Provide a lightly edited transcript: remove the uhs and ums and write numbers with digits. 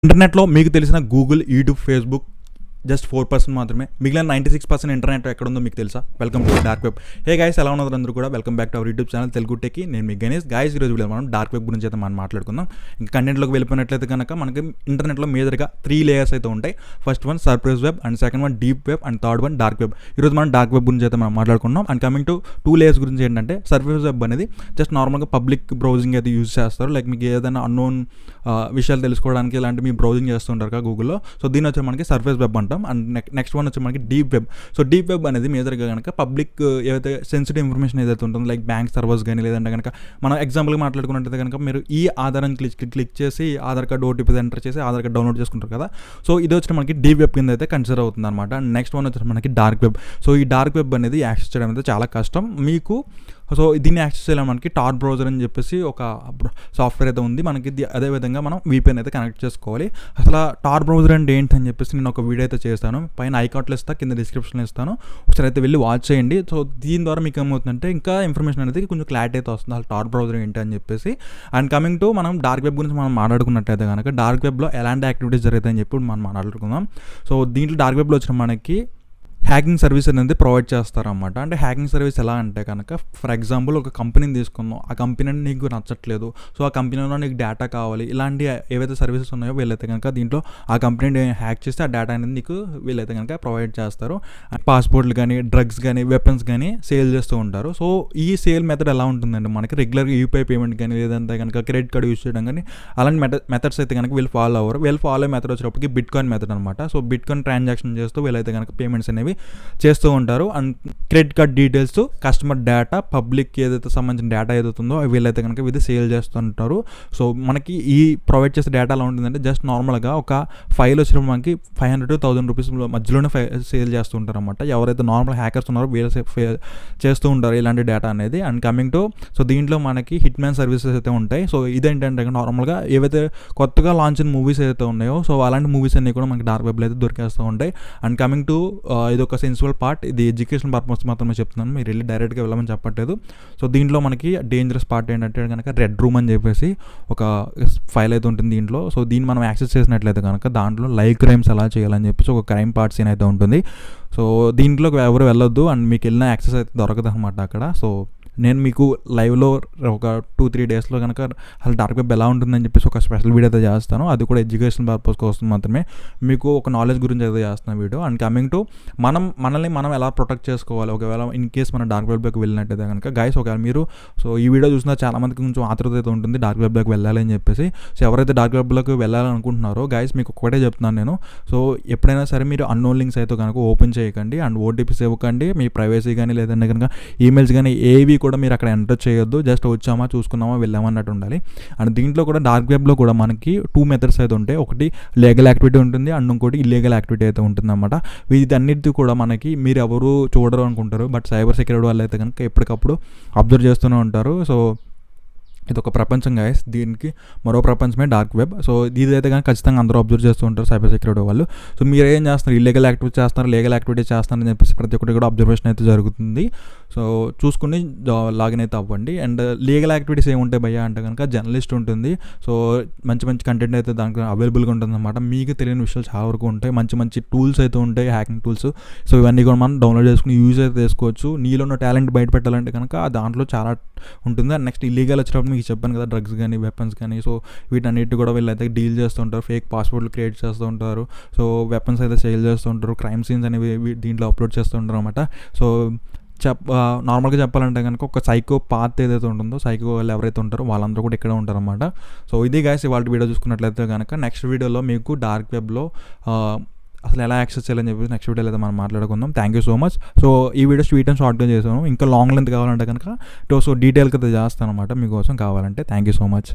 ఇంటర్నెట్లో మీకు తెలిసిన గూగుల్, యూట్యూబ్, ఫేస్బుక్ జస్ట్ 4% మాత్రమే. మిగిలిన 96% ఇంటర్నెట్ ఎక్కడుందో మీకు తెలుసా? Welcome to dark web. Hey guys, ఎలా ఉన్నారు అందరూ కూడా? Welcome back to our YouTube channel Telugu techie. నేను మీ గణేష్. గైస్, ఈరోజు వీడియో మనం డార్క్ వెబ్ గురించి అయితే మనం మాట్లాడుకుందాం. ఇంకా కంటెంట్లోకి వెళ్ళిపోయినట్లయితే కనుక మనకి ఇంటర్నెట్లో మేజర్గా 3 లేయర్స్ అయితే ఉంటాయి. First one surface web, and second one deep web, and third one dark web. ఈరోజు మనం డార్క్ వెబ్ గురించి అయితే మనం మాట్లాడుకున్నాం. అండ్ కమింగ్ టు 2 లేయర్స్ గురించి ఏంటంటే, సర్ఫేస్ వెబ్ అనేది జస్ట్ నార్మల్గా పబ్లిక్ బ్రౌజింగ్ అయితే యూజ్ చేస్తారు. లైక్ మీకు ఏదైనా అన్నోన్ విషయాలు తెలుసుకోవడానికి ఇలాంటి మీ బ్రౌజింగ్ చేస్తుంటారు కదా గూగుల్లో. సో దీని వచ్చి మనకి సర్ఫేస్ వెబ్ అంటాం. అండ్ నెక్స్ట్ వన్ వచ్చి మనకి deep web. So deep web అనేది మేజర్గా కనుక పబ్లిక్ ఏదైతే సెన్సిటివ్ ఇన్ఫర్మేషన్ ఏదైతే ఉంటుందో, లైక్ బ్యాంక్ సర్వర్స్ కానీ, లేదంటే కనుక మనం ఎగ్జాంపుల్గా మాట్లాడుకున్నట్టయితే కనుక మీరు ఈ ఆధారాన్ని క్లిక్ చేసి ఆధార్ కార్డు ఓటీపీ ఎంటర్ చేసి ఆధార్ కార్డు డౌన్లోడ్ చేసుకుంటారు కదా. సో ఇది వచ్చి మనకి డీప్ వెబ్ కింద అయితే కన్సిడర్ అవుతుంది అనమాట. అండ్ నెక్స్ట్ వన్ వచ్చి మనకి డార్క్ వెబ్. సో ఈ డార్క్ వెబ్ అనేది యాక్సెస్ చేయడం అయితే చాలా కష్టం మీకు. సో దీన్ని యాక్సెస్ చేయాలి మనకి టార్ బ్రౌజర్ అని చెప్పేసి ఒక సాఫ్ట్వేర్ అయితే ఉంది మనకి. అదేవిధంగా మనం VPN అయితే కనెక్ట్ చేసుకోవాలి. అసలు టార్ బ్రౌజర్ అంటే ఏంటని చెప్పేసి నేను ఒక వీడియో అయితే చేస్తాను. పైన ఐకార్ట్లో ఇస్తాను, కింద డిస్క్రిప్షన్లో ఇస్తాను. ఒకసారి అయితే వెళ్ళి వాచ్ చేయండి. సో దీని ద్వారా మీకు ఏమవుతుందంటే ఇంకా ఇన్ఫర్మేషన్ అనేది కొంచెం క్లారిటీ అయితే వస్తుంది అసలు టార్ బ్రౌజర్ ఏంటి అని చెప్పేసి. అండ్ కమింగ్ టు మనం డార్క్ వెబ్ గురించి మనం మాట్లాడుకున్నట్టయితే కనుక డార్క్ వెబ్లో ఎలాంటి యాక్టివిటీస్ జరుగుతాయని చెప్పి మనం మాట్లాడుకుందాం. సో దీంట్లో డార్క్ వెబ్లో వచ్చిన మనకి హ్యాకింగ్ సర్వీస్ అనేది ప్రొవైడ్ చేస్తారన్నమాట. అంటే హ్యాకింగ్ సర్వీస్ ఎలా అంటే కనుక, ఫర్ ఎగ్జాంపుల్ ఒక కంపెనీని తీసుకుందాం. ఆ కంపెనీ నీకు నచ్చట్లేదు, సో ఆ కంపెనీలో నీకు డేటా కావాలి. ఇలాంటి ఏవైతే సర్వీసెస్ ఉన్నాయో వీళ్ళైతే కనుక దీంట్లో ఆ కంపెనీని హ్యాక్ చేస్తే ఆ డేటా అనేది నీకు వీళ్ళైతే కనుక ప్రొవైడ్ చేస్తారు. పాస్పోర్ట్లు కానీ, డ్రగ్స్ కానీ, వెపన్స్ కానీ సేల్ చేస్తూ ఉంటారు. సో ఈ సేల్ మెథడ్ ఎలా ఉంటుందండి, మనకి రెగ్యులర్గా UPI పేమెంట్ కానీ, లేదంటే కనుక క్రెడిట్ కార్డు యూజ్ చేయడం కానీ, అలాంటి మెథడ్స్ అయితే కనుక వీళ్ళు ఫాలో అవ్వరు. వీళ్ళు ఫాలో అయ్యే మెథడ్ వచ్చేటప్పటికి బిట్కాయిన్ మెథడ్ అనమాట. సో బిట్కాయిన్ ట్రాన్సాక్షన్ చేస్తూ వీళ్ళైతే కనుక పేమెంట్స్ అనేవి చేస్తూ ఉంటారు. And credit card details, customer data, public ఏదైతే సంబంధించిన డేటా ఏదైతుందో వీళ్ళైతే కనుక ఇది సేల్ చేస్తుంటారు. సో మనకి ఈ ప్రొవైడ్ చేసే డేటా ఎలా ఉంటుందంటే, జస్ట్ నార్మల్గా ఒక ఫైల్ వచ్చినప్పుడు మనకి 500 to 1000 రూపీస్ మధ్యలోనే సేల్ చేస్తూ ఉంటారు అనమాట. ఎవరైతే నార్మల్ హ్యాకర్స్ ఉన్నారో వీళ్ళు చేస్తూ ఉంటారు ఇలాంటి డేటా అనేది. అండ్ కమింగ్ టు సో దీంట్లో మనకి హిట్ మ్యాన్ సర్వీసెస్ అయితే ఉంటాయి. సో ఇదేంటంటే నార్మల్గా ఏవైతే కొత్తగా లాంచ్ అయిన మూవీస్ ఏదైతే ఉన్నాయో, సో అలాంటి మూవీస్ అన్ని కూడా మనకి డార్క్ వెబ్లో అయితే దొరికేస్తూ ఉంటాయి. అండ్ కమింగ్ టు ఇది ఒక సెన్సిబుల్ పార్ట్, ఇది ఎడ్యుకేషన్ పర్పస్ మాత్రమే చెప్తున్నాను, మీరు వెళ్ళి డైరెక్ట్గా వెళ్ళమని చెప్పట్లేదు. సో దీంట్లో మనకి డేంజరస్ పార్ట్ ఏంటంటే కనుక రెడ్ రూమ్ అని చెప్పేసి ఒక ఫైల్ అయితే ఉంటుంది దీంట్లో. సో దీన్ని మనం యాక్సెస్ చేసినట్లయితే కనుక దాంట్లో లైవ్ క్రైమ్స్ ఎలా చేయాలని చెప్పేసి ఒక క్రైమ్ పార్ట్ సీన్ అయితే ఉంటుంది. సో దీంట్లోకి ఎవరు వెళ్ళొద్దు, అండ్ మీకు వెళ్ళిన యాక్సెస్ అయితే దొరకదు అనమాట అక్కడ. సో నేను మీకు లైవ్లో ఒక 2-3 డేస్లో కనుక అసలు డార్క్ వెబ్ ఎలా ఉంటుందని చెప్పేసి ఒక స్పెషల్ వీడియో అయితే చేస్తాను. అది కూడా ఎడ్యుకేషన్ పర్పస్ కోసం మాత్రమే, మీకు ఒక నాలెడ్జ్ గురించి అయితే చేస్తున్నాను వీడియో. అండ్ కమింగ్ టు మనల్ని మనం ఎలా ప్రొటెక్ట్ చేసుకోవాలి ఒకవేళ ఇన్ కేస్ మనం డార్క్ వెబ్లోకి వెళ్ళినట్టయితే కనుక. గైస్, ఒకవేళ మీరు సో ఈ వీడియో చూసినా చాలా మందికి కొంచెం ఆతృత అయితే ఉంటుంది డార్క్ వెబ్లోకి వెళ్ళాలి అని చెప్పేసి. సో ఎవరైతే డార్క్ వెబ్లోకి వెళ్ళాలనుకుంటున్నారో గైస్, మీకు ఒకటే చెప్తున్నాను నేను. సో ఎప్పుడైనా సరే మీరు అన్నోన్ లింక్స్ అయితే కనుక ఓపెన్ చేయకండి, అండ్ OTPs ఇవ్వకండి. మీ ప్రైవసీ కానీ, లేదంటే కనుక ఈమెయిల్స్ కానీ ఏవి కూడా మీరు అక్కడ ఎంటర్ చేయొద్దు. జస్ట్ వచ్చామా, చూసుకున్నామా, వెళ్ళామన్నట్టు ఉండాలి. అండ్ దీంట్లో కూడా డార్క్ వెబ్లో కూడా మనకి 2 మెథడ్స్ అయితే ఉంటాయి. ఒకటి లీగల్ యాక్టివిటీ ఉంటుంది, అండ్ ఇంకోటి ఇల్లీగల్ యాక్టివిటీ అయితే ఉంటుంది అనమాట. వీటన్నిటి కూడా మనకి మీరు ఎవరు చూడరు అనుకుంటారు, బట్ సైబర్ సెక్యూరిటీ వాళ్ళు అయితే కనుక ఎప్పటికప్పుడు అబ్జర్వ్ చేస్తూనే ఉంటారు. సో ఇది ఒక ప్రపంచం గైస్, దీనికి మరో ప్రపంచమే డార్క్ వెబ్. సో ఇదైతే కానీ ఖచ్చితంగా అందరూ అబ్జర్వ్ చేస్తూ ఉంటారు సైబర్ సెక్యూరిటీ వాళ్ళు. సో మీరు ఏం చేస్తున్నారు, ఇల్లీగల్ యాక్టివిటీ చేస్తున్నారు, లీగల్ యాక్టివిటీ చేస్తున్నారని చెప్పేసి ప్రతి ఒక్కటి కూడా అబ్జర్వేషన్ అయితే జరుగుతుంది. సో చూసుకుని లాగిన్ అయితే అవ్వండి. అండ్ లీగల్ యాక్టివిటీస్ ఏముంటాయి భయ్యా అంటే కనుక జర్నలిస్ట్ ఉంటుంది. సో మంచి కంటెంట్ అయితే దానికి అవైలబుల్గా ఉంటుంది అనమాట. మీకు తెలియని విషయాలు చాలా వరకు ఉంటాయి. మంచి టూల్స్ అయితే ఉంటాయి, హ్యాకింగ్ టూల్స్. సో ఇవన్నీ కూడా మనం డౌన్లోడ్ చేసుకుని యూజ్ అయితే చేసుకోవచ్చు. నీలో ఉన్న టాలెంట్ బయట పెట్టాలంటే కనుక దాంట్లో చాలా ఉంటుంది. అండ్ నెక్స్ట్ ఇల్లీగల్ వచ్చినప్పుడు మీకు చెప్పాను కదా, డ్రగ్స్ కానీ, వెపన్స్ కానీ. సో వీటన్నిటి కూడా వీళ్ళైతే డీల్ చేస్తూ ఉంటారు, ఫేక్ పాస్పోర్ట్లు క్రియేట్ చేస్తూ ఉంటారు. సో వెపన్స్ అయితే సేల్ చేస్తూ ఉంటారు, క్రైమ్ సీన్స్ అనేవి దీంట్లో అప్లోడ్ చేస్తూ ఉంటారు అనమాట. సో నార్మల్గా చెప్పాలంటే కనుక ఒక సైకో పాత్ ఏదైతే ఉంటుందో, సైకో వాళ్ళు ఎవరైతే ఉంటారో వాళ్ళందరూ కూడా ఇక్కడే ఉంటారు అనమాట. సో ఇది గైస్ ఇవాళ వీడియో చూసుకున్నట్లయితే కనుక నెక్స్ట్ వీడియోలో మీకు డార్క్ వెబ్లో అసలు ఎలా యాక్సెస్ చేయాలని చెప్పేసి నెక్స్ట్ వీడియోలో అయితే మనం మాట్లాడుకుందాం. Thank you so much. So ఈ వీడియో స్వీట్ అండ్ షార్ట్గా చేసాను. ఇంకా లాంగ్ లెంత్ కావాలంటే కనుక సో డీటెయిల్గా అయితే చేస్తాను అనమాట మీకోసం కావాలంటే. Thank you so much.